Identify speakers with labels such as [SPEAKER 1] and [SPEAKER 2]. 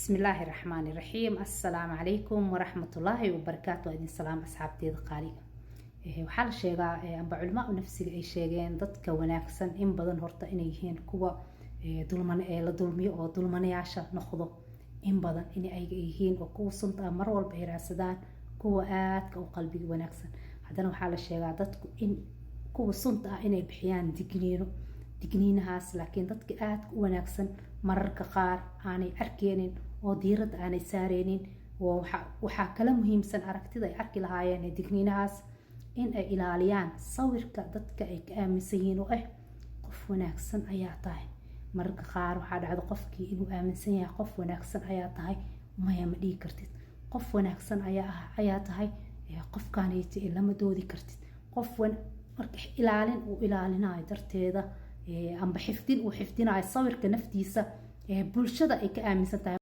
[SPEAKER 1] بسم الله الرحمن الرحيم. السلام عليكم ورحمة الله وبركاته. وإذن سلام أصحابتي قالي waxaa la sheegaa amba culimo nafsiga ay sheegeen dadka wanaagsan in badan horta inay yihiin kuwa la dulmiyo oo dulmanayaasha noqdo in badan in ay yihiin oo kuwa sunta mar walba ay raadsadaan kuwa aadka u qalbiga wanaagsan. haddana waxaa la sheegaa dadku in kuwa sunta ah inay bixiyaan digniinahaas, laakiin dadka aadka u wanaagsan mararka qaar aanay arkeenin oo diirada aanay saareenin. waxaa kala muhiimsan aragtida ay arki lahaayeen digniinahaas in ay ilaaliyaan sawirka dadka ay ka aaminsan yihiin oo qof wanaagsan ayaa tahay. mararka qaar waxaa dhacdo qofkii inuu aaminsan yahay qof wanaagsan ayaa tahay, maya ma dhihi kartid. qof wanaagsan ayaa tahay, qofkaanayta lama doodi kartid. marka ilaalin uu ilaalinayo darteeda amba xifdin uu xifdinayo sawirka naftiisa bulshada ay ka aaminsan tahay.